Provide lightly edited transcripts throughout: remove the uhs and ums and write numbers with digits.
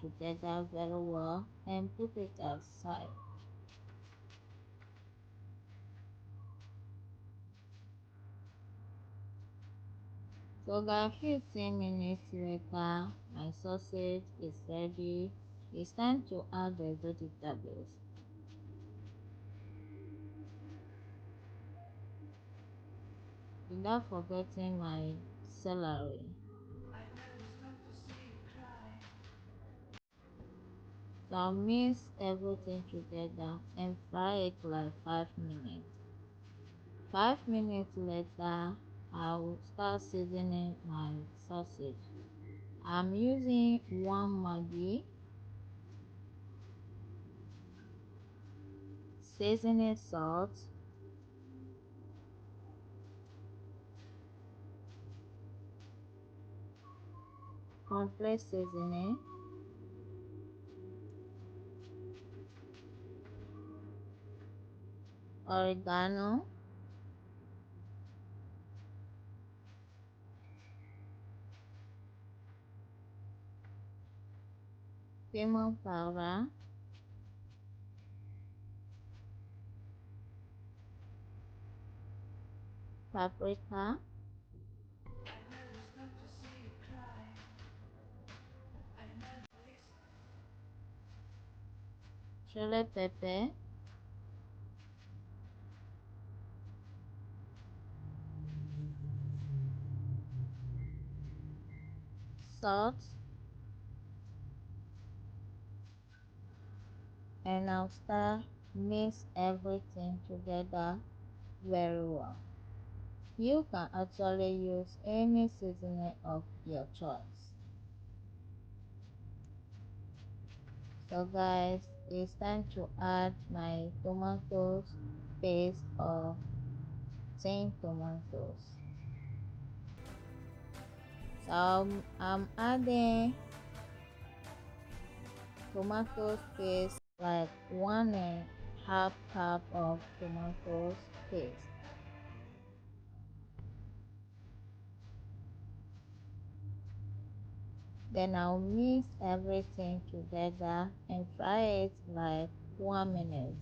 together very well and put it aside. So guys, 15 minutes later, my sausage is ready. It's time to add the vegetables. Without forgetting my celery. So I'll mix everything together and fry it like 5 minutes. 5 minutes later, I'll start seasoning my sausage. I'm using 1 Maggi, seasoning salt, cornflakes seasoning, oregano, pimento powder, paprika, chili pepper, salt, and I'll start mix everything together very well. You can actually use any seasoning of your choice. So guys, it's time to add my tomatoes paste or tin tomatoes. So I'm adding tomatoes paste like 1.5 cup of tomatoes paste. Then I'll mix everything together and fry it like 1 minute.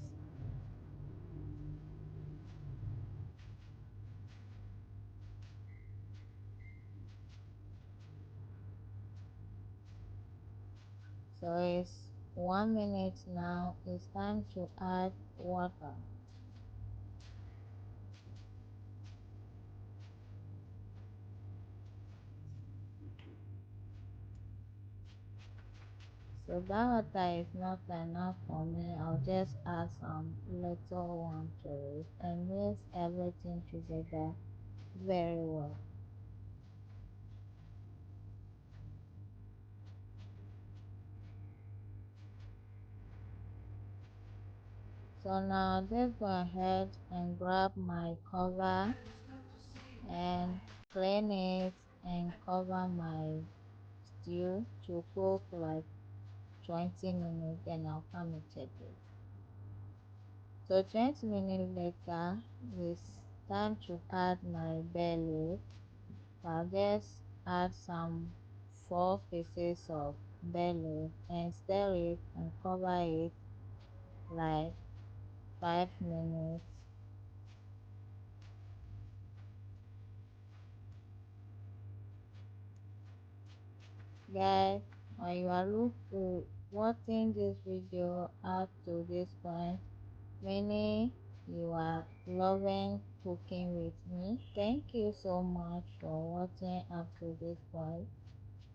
So it's 1 minute now. It's time to add water. So that water is not enough for me. I'll just add some little one to it and mix everything together very well. So now let's go ahead and grab my cover and clean it and cover my stew to cook like 20 minutes, then I'll come and check it. So 20 minutes later, it's time to add my bay leaf. So I'll just add some 4 pieces of bay leaf and stir it and cover it like 5 minutes. Guys, when you are watching this video up to this point, meaning you are loving cooking with me, thank you so much for watching up to this point.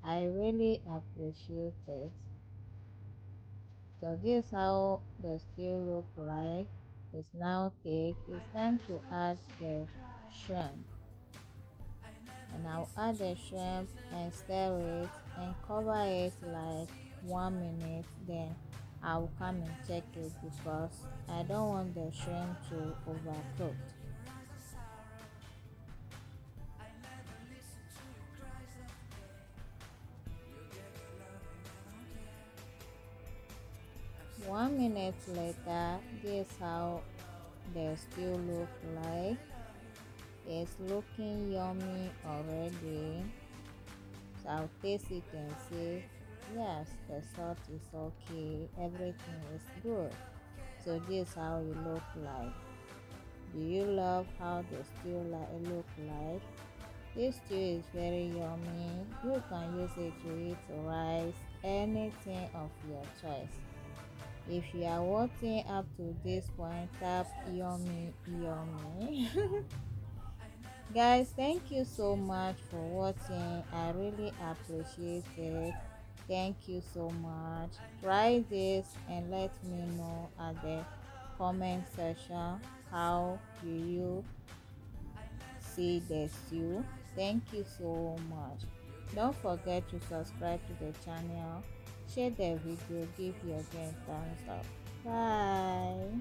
I really appreciate it. So this is how the stew look like. It's now thick. It's time to add the shrimp. And I'll add the shrimp and stir it and cover it like 1 minute. Then I'll come and check it because I don't want the shrimp to overcook. One minute later, this is how the stew look like. It's looking yummy already. So I'll taste it and see Yes, the salt is okay, everything is good. So this how it look like. Do you love how the stew look like? This stew is very yummy. You can use it to eat rice, anything of your choice. If you are watching up to this point, tap yummy yummy. Guys, thank you so much for watching. I really appreciate it. Thank you so much. Try this and let me know at the comment section how do you see the stew. Thank you so much. Don't forget to subscribe to the channel, share the video, give your game thumbs up. Bye.